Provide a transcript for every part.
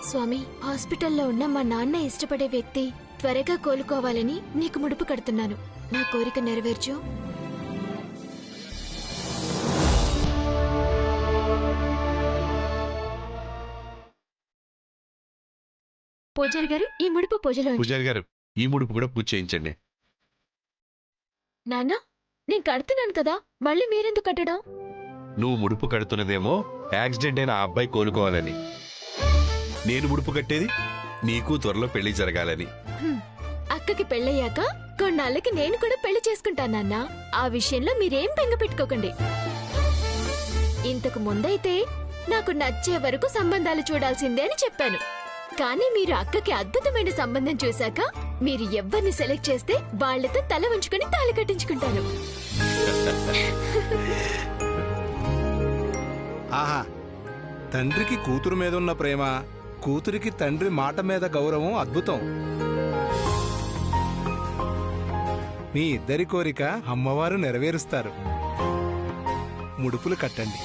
స్వామి, హాస్పిటల్లో ఉన్న మా నాన్న ఇష్టపడే వ్యక్తి త్వరగా కోలుకోవాలని నీకు ముడుపు కడుతున్నాను. నా కోరిక నెరవేర్చు. పూజారి గారు, ఈ ముడుపు పూజలో. పూజారి గారు, ఈ ముడుపు కూడా పూజ చేయించండి. నాన్న, నేను కడుతున్నాను కదా, మళ్ళీ మీరెందుకు కట్టడం? నువ్వు ముడుపు కడుతున్నదేమో యాక్సిడెంట్ అయిన ఆ అబ్బాయి కోలుకోవాలని, నేను ముడుపు కట్టేది నీకు త్వరలో పెళ్లి జరగాలని. అక్కకి పెళ్ళయ్యాక కొన్నాళ్ళకి నేను కూడా పెళ్లి చేసుకుంటానన్నా. ఆ విషయంలో మీరేం బెంగ పెట్టుకోకండి. ఇంతకు ముందైతే నాకు నచ్చే వరకు సంబంధాలు చూడాల్సిందే అని చెప్పాను. కానీ మీరు అక్కకి అద్భుతమైన సంబంధం చూశాక మీరు ఎవరిని సెలెక్ట్ చేస్తే వాళ్లతో తల ఉంచుకుని తాళి కట్టించుకుంటాను. ఆహా, తండ్రికి కూతురు మీద ఉన్న ప్రేమ, కూతురికి తండ్రి మాట మీద గౌరవం అద్భుతం. మీ ఇద్దరి కోరిక అమ్మవారు నెరవేరుస్తారు. ముడుపులు కట్టండి.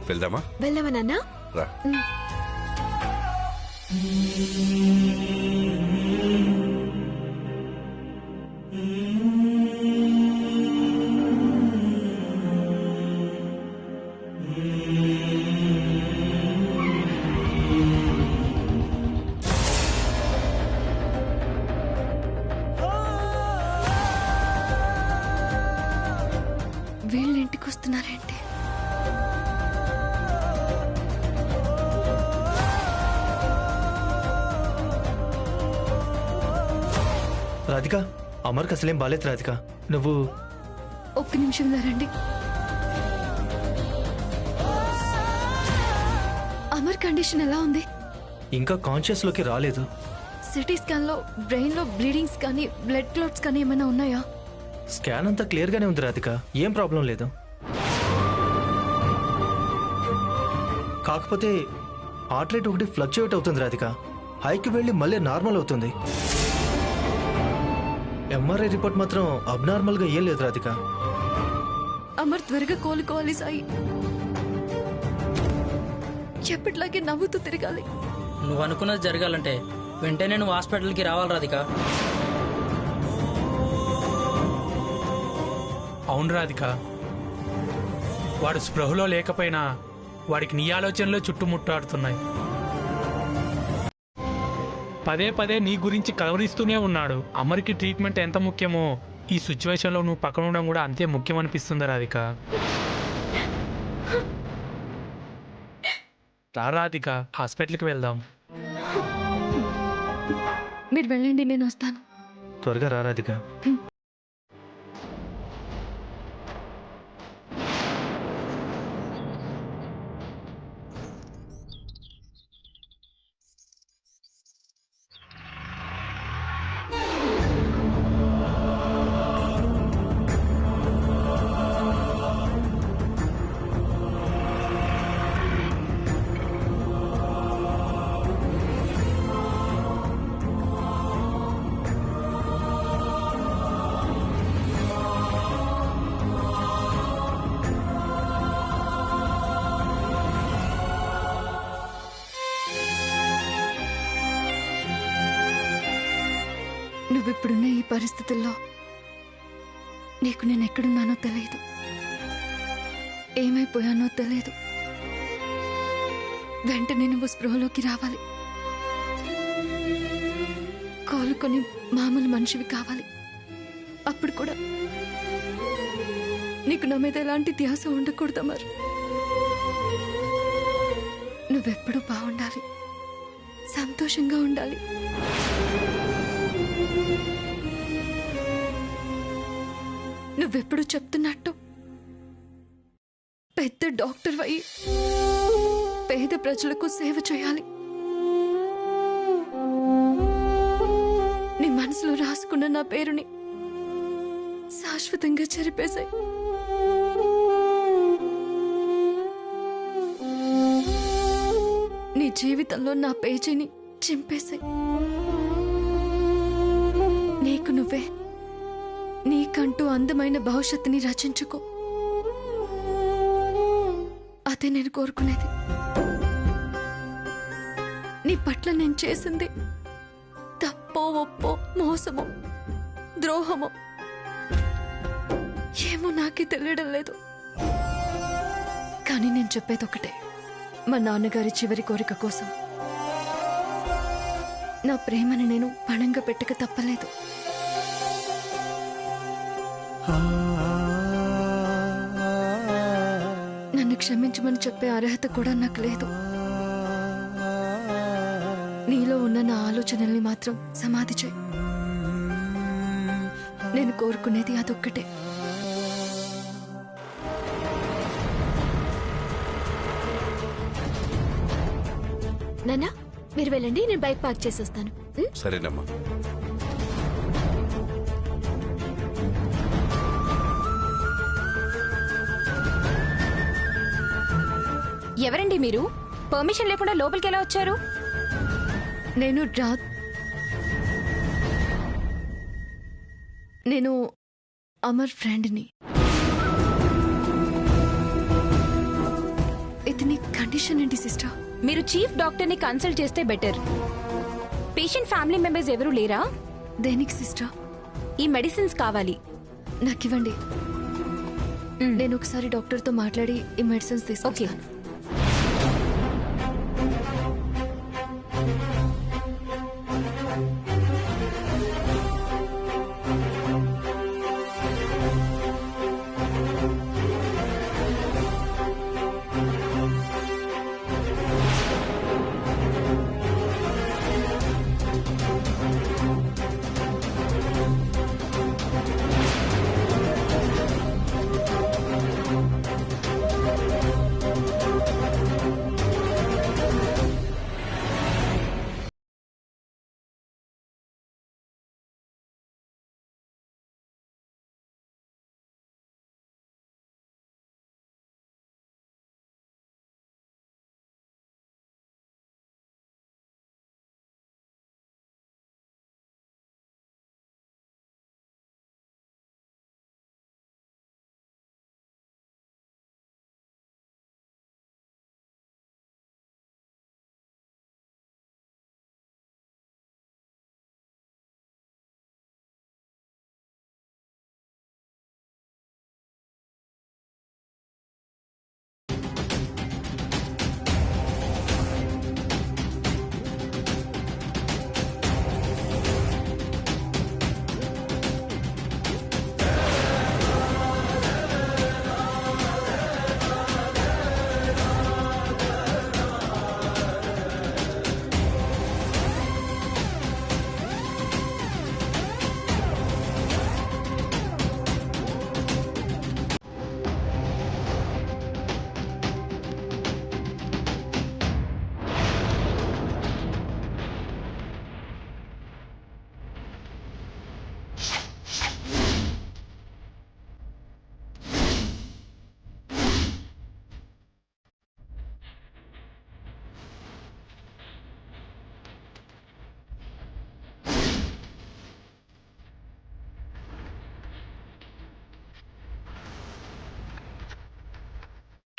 వెళ్దామా? వెళ్దామా నాన్న? రా. వీళ్ళు ఇంటికి వస్తున్నారేంటి? రాధిక, అమర్కి అసలేం బాలేదు రాధిక. నువ్వు ఒక్క నిమిషం రండి. అమర్ కండిషన్ ఎలా ఉంది? ఇంకా కాన్షియస్ లోకి రాలేదు. సిటీ స్కాన్ లో బ్రెయిన్ లో బ్లీడింగ్స్ కానీ బ్లడ్ క్లాట్స్ కానీ ఏమైనా ఉన్నాయా? స్కాన్ అంతా క్లియర్ గానే ఉంది రాధిక, ఏం ప్రాబ్లం లేదు. కాకపోతే హార్ట్ రేట్ ఒకటి ఫ్లక్చువేట్ అవుతుంది రాధిక. హైకి వెళ్ళి మళ్ళీ నార్మల్ అవుతుంది. ఎంఆర్ఐ రిపోర్ట్ మాత్రం అబ్నార్మల్ గా ఏం లేదు రాధిక. అమర్ త్వరగా కోలుకోవాలి సాయి. ఎప్పటిలాగే నవ్వుతూ తిరగాలి. నువ్వు అనుకున్నది జరగాలంటే వెంటనే నువ్వు హాస్పిటల్కి రావాలి రాధిక. అవును రాధిక, వాడు స్పృహలో లేకపోయినా వాడికి నీ ఆలోచనలో చుట్టుముట్టాడుతున్నాయి. పదే పదే నీ గురించి కవరిస్తూనే ఉన్నాడు. అమర్కి ట్రీట్మెంట్ ఎంత ముఖ్యమో ఈ సిచ్యువేషన్లో నువ్వు పక్కన ఉండడం కూడా అంతే ముఖ్యం అనిపిస్తుంది రాధిక. రాధిక, హాస్పిటల్కి వెళ్దాం. మీరు వెళ్ళండి, నేను వస్తాను. త్వరగా రా రాధిక. నువ్విప్పుడున్న ఈ పరిస్థితుల్లో నీకు నేను ఎక్కడున్నానో తెలియదు, ఏమైపోయానో తెలియదు. వెంటనే నువ్వు స్పృహలోకి రావాలి, కోలుకొని మామూలు మనిషివి కావాలి. అప్పుడు కూడా నీకు నా మీద ఎలాంటి ధ్యాస ఉండకూడదు మరి. నువ్వెప్పుడు బాగుండాలి, సంతోషంగా ఉండాలి. నువ్వెప్పుడు చెప్తున్నట్టు పెద్ద డాక్టర్ అయి పేద ప్రజలకు సేవ చేయాలి. నీ మనసులో రాసుకున్న నా పేరుని శాశ్వతంగా చెరిపేశాయి. నీ జీవితంలో నా పేజీని చింపేశాయి. నీకు నువ్వే నీకంటూ అందమైన భవిష్యత్తుని రచించుకో. అదే నేను కోరుకునేది. నీ పట్ల నేను చేసింది తప్పో ఒప్పో మోసమో ద్రోహమో ఏమో నాకే తెలియడం లేదు. కానీ నేను చెప్పేది ఒకటే, మా నాన్నగారి చివరి కోరిక కోసం నా ప్రేమని నేను పణంగా పెట్టక తప్పలేదు. నన్ను క్షమించమని చెప్పే అర్హత కూడా నాకు లేదు. నీలో ఉన్న నా ఆలోచనల్ని మాత్రం సమాధి చేయి. నేను కోరుకునేది అదొక్కటే. నాన్నా, మీరు వెళ్ళండి, నేను బైక్ పార్క్ చేసేస్తాను. సరేనమ్మా. ఎవరండి మీరు? పర్మిషన్ లేకుండా లోపలికి ఎలా వచ్చారు? నేను అమర్ ఫ్రెండ్ని. ఇతని కండిషన్ ఏంటి సిస్టర్? మీరు చీఫ్ డాక్టర్ని కన్సల్ట్ చేస్తే బెటర్. పేషెంట్ ఫ్యామిలీ మెంబర్స్ ఎవరు లేరా? దేనికి సిస్టర్? ఈ మెడిసిన్స్ కావాలి. నాకివ్వండి. నేను ఒకసారి డాక్టర్తో మాట్లాడి ఈ మెడిసిన్స్ తీసుకొస్తాను.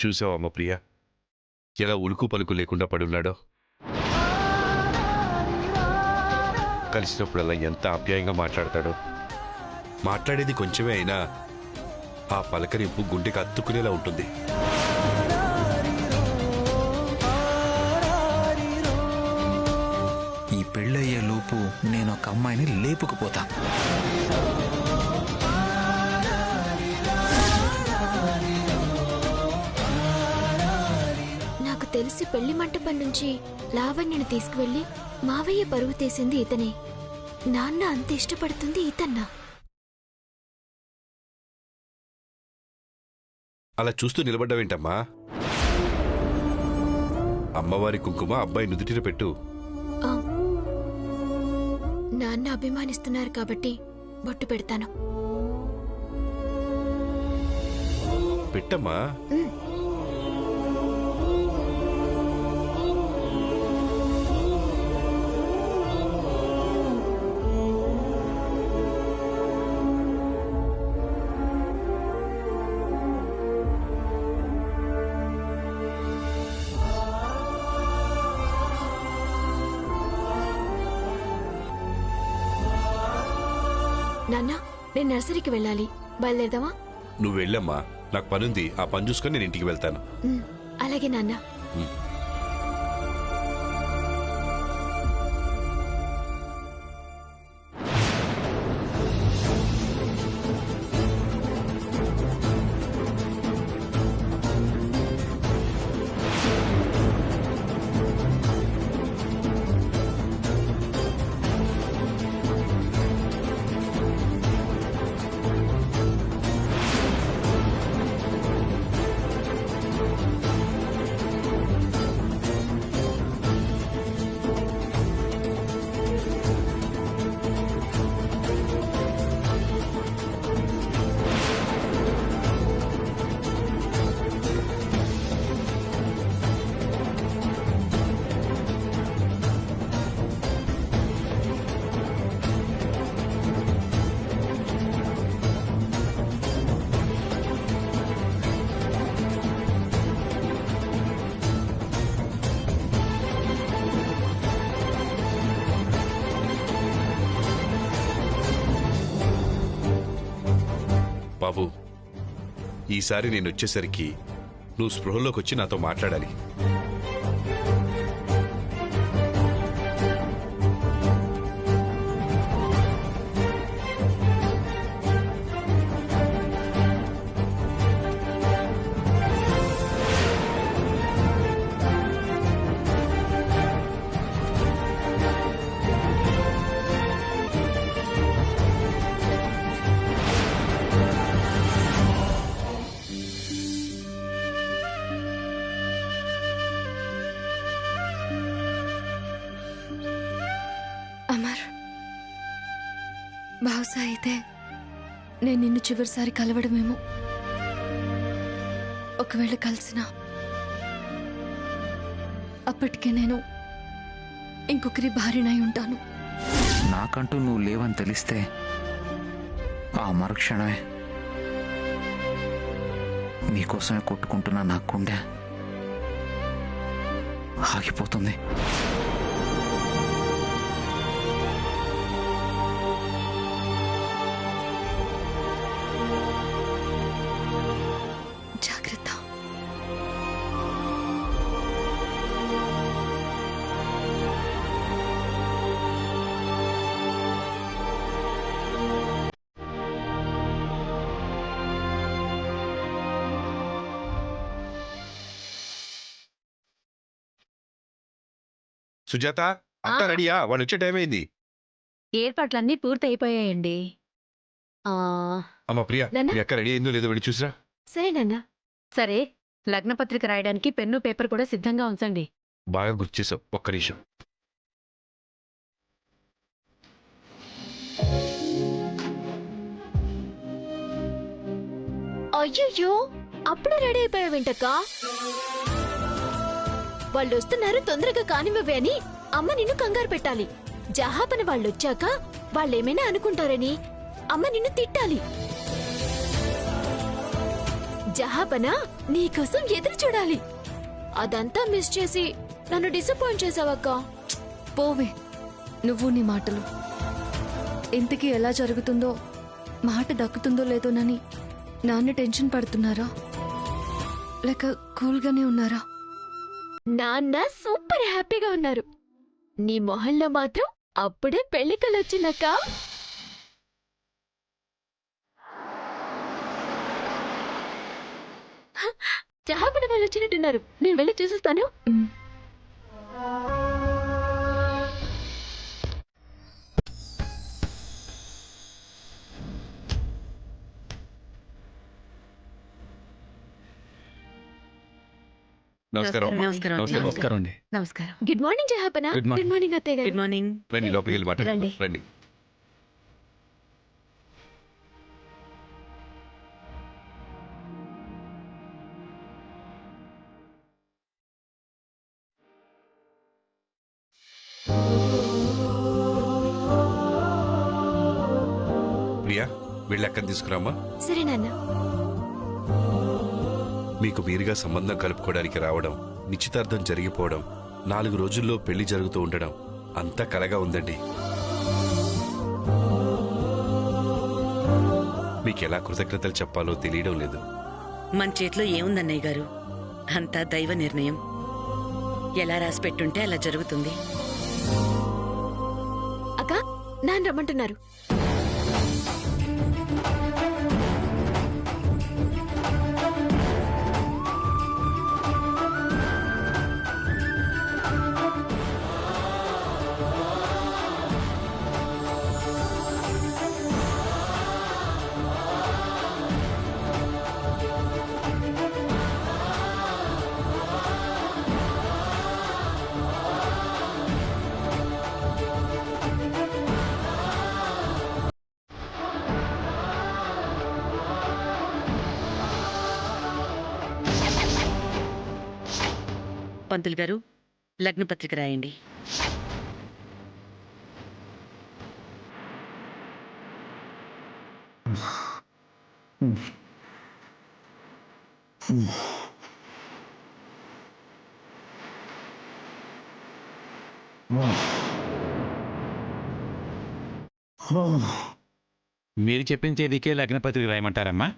చూసావమ్మ ప్రియ, ఎలా ఉలుకు పలుకు లేకుండా పడున్నాడో. కలిసినప్పుడల్లా ఎంత ఆప్యాయంగా మాట్లాడతాడో. మాట్లాడేది కొంచెమే అయినా ఆ పలకరింపు గుండెకి అత్తుకునేలా ఉంటుంది. ఈ పెళ్ళయ్యే లోపు నేను ఒక అమ్మాయిని లేపుకుపోతా. చూసి పెళ్లి మంటపం నుంచి లావణ్యను తీసుకువెళ్లి మావయ్య పరువు తీసింది ఇతనే. నాన్న అంత ఇష్టపడుతుంది ఇతన్నా? అలా చూస్తూ నిలబడ్డావేంటమ్మా? అమ్మవారి కుంకుమ అబ్బాయి నుదుటిన పెట్టు. ఆ, నాన్న అభిమానిస్తున్నారు కాబట్టి బొట్టు పెడతాను. పెట్టమ్మా. నాన్న, నేను నర్సరీకి వెళ్ళాలి. బయలుదేరదామా? నువ్వు వెళ్ళమ్మా, నాకు పనుంది. ఆ పని చూసుకొని నేను ఇంటికి వెళ్తాను. అలాగే నాన్న. బాబు, ఈసారి నేను వచ్చేసరికి నువ్వు స్పృహలోకి వచ్చి నాతో మాట్లాడాలి. అమర్, బహుశా అయితే నేను నిన్ను చివరిసారి కలవడమేమో. ఒకవేళ కలిసినా అప్పటికే నేను ఇంకొకరి భార్యనై ఉంటాను. నాకంటూ నువ్వు లేవని తెలిస్తే ఆ మరుక్షణమే నీకోసమే కొట్టుకుంటున్నా నా గుండె ఆగిపోతుంది. జాగ్రత్త. సుజాత, అంతా రెడీయా? వాడు వచ్చే టైం అయింది. ఏర్పాట్లన్నీ పూర్తయిపోయాయండి. అమ్మ ప్రియా, నాన్న? మీ అక్క రెడీ అయిందో లేదో వెళ్ళి చూసిరా. సరే నాన్న. సరే, లగ్నపత్రిక రాయడానికి పెన్ను పేపర్ కూడా సిద్ధంగా ఉంచండి. బాగా గుర్తు చేసావు. ఒక్క నిమిషం. అయ్యో, అప్పుడే రెడీ అయిపోయావేంటక్క? వాళ్ళు వస్తున్నారు, తొందరగా కానివ్వవే అని అమ్మ నిన్ను కంగారు పెట్టాలి. జహాపన వాళ్ళొచ్చాక వాళ్ళేమైనా అనుకుంటారని అమ్మ నిన్ను తిట్టాలి. జహాపన నీకోసం ఎదురు చూడాలి. అదంతా మిస్ చేసి నన్ను డిసప్పాయింట్ చేసావక్క. పోవే నువ్వు నీ మాటలు. ఇంతకీ ఎలా జరుగుతుందో, మాట దక్కుతుందో లేదోనని నాన్న టెన్షన్ పడుతున్నారా లేక కూల్గానే ఉన్నారా? నాన్న సూపర్ హ్యాపీగా ఉన్నారు. నీ మొహంలో మాత్రం అప్పుడే పెళ్లికలొచ్చిందక్క. చహాపడ వాళ్ళు వచ్చినట్టున్నారు, నేను వెళ్ళి చూసిస్తాను. నమస్కారం. నమస్కారం అండి. నమస్కారం. గుడ్ మార్నింగ్ చహాపన. Good morning. గుడ్ మార్నింగ్ అత్తయ్య గారు. Good morning. రండి, లోపలికి వెళ్ళి మాట్లాడు. రండి. రండి. ప్రియా, వెళ్ళి అక్కని తీసుకురామ్మా. సరే నాన్న. మీకు మీరుగా సంబంధం కలుపుకోవడానికి రావడం, నిశ్చితార్థం జరిగిపోవడం, 4 రోజుల్లో పెళ్లి జరుగుతూ ఉండడం అంతా కలగా ఉందండి. మీకెలా కృతజ్ఞతలు చెప్పాలో తెలియడం లేదు. మన చేతిలో ఏముందన్నయ్య గారు, అంతా దైవ నిర్ణయం. ఎలా రాసి పెట్టుంటే అలా జరుగుతుంది. అక్క, నాన్న రమ్మంటున్నారు. పంతులు గారు, లగ్న పత్రిక రాయండి. మీరు చెప్పిన తేదీకే లగ్నపత్రిక రాయమంటారమ్మా?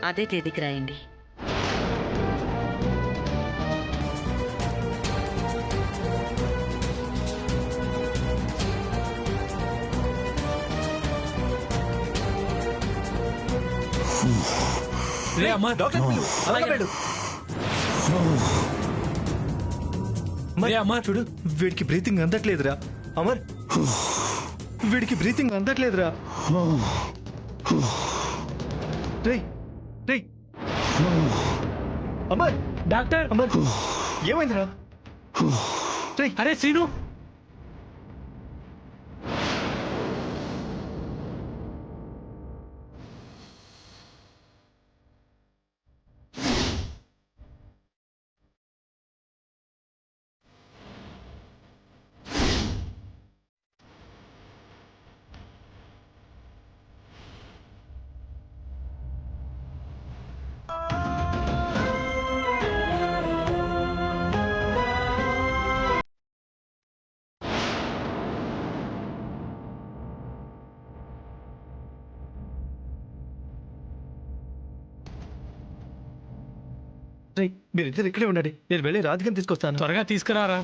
అదే తేదీకి రాయండి. డాక్టర్ పిలు. అలాగే వెళ్ళు. అమ్మా చూడు, వీడికి బ్రీతింగ్ అందట్లేదురా. అమర్, వీడికి బ్రీతింగ్ అందట్లేదురా. రేయ్ రేయ్ అమర్, డాక్టర్. అమర్ ఏమైందిరా? రేయ్, అరే శ్రీను, రేయ్, మీరిద్దరు ఇక్కడే ఉండండి, నేను వెళ్ళి రాధికని తీసుకొస్తాను. త్వరగా తీసుకురారా.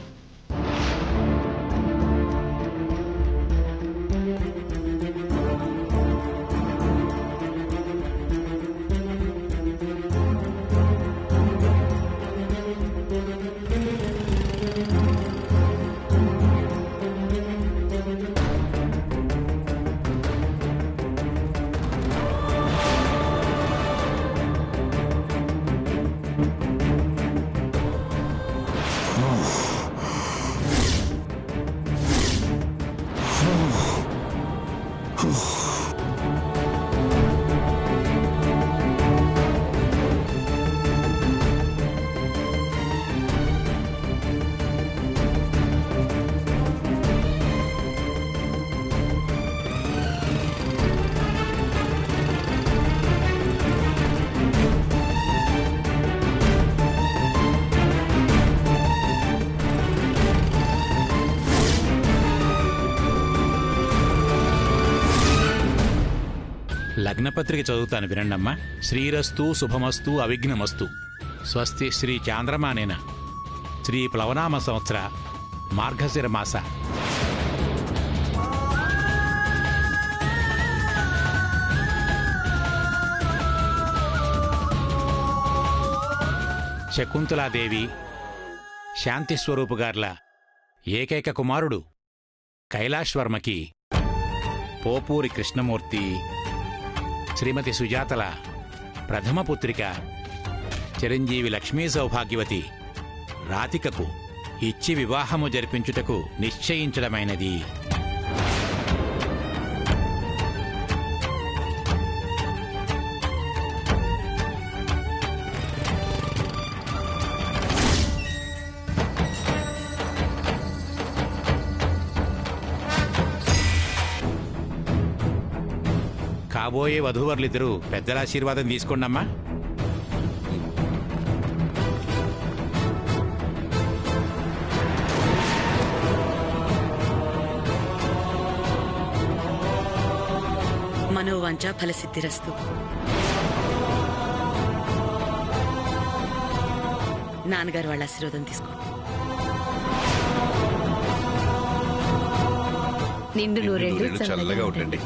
లగ్నపత్రిక చదువుతాను, వినండమ్మా. శ్రీరస్తు శుభమస్తు అవిఘ్నమస్తు. స్వస్తి శ్రీ చాంద్రమానేన శ్రీ ప్లవనామ సంవత్సర మార్గశిర మాస శకుంతలాదేవి శాంతి స్వరూపుగార్ల ఏకైక కుమారుడు కైలాశ్వర్మకి పోపూరి కృష్ణమూర్తి శ్రీమతి సుజాతల ప్రథమ పుత్రిక చిరంజీవి లక్ష్మీ సౌభాగ్యవతి రాధికకు ఇచ్చి వివాహము జరిపించుటకు నిశ్చయించడమైనది. కాబోయే వధూవరులిద్దరూ పెద్దల ఆశీర్వాదం తీసుకోండమ్మా. మనోవాంఛ ఫలసిద్ధిరస్తు. నాన్నగారు వాళ్ళ ఆశీర్వాదం తీసుకో. నిండు నూరేళ్ళు చల్లగా ఉండండి.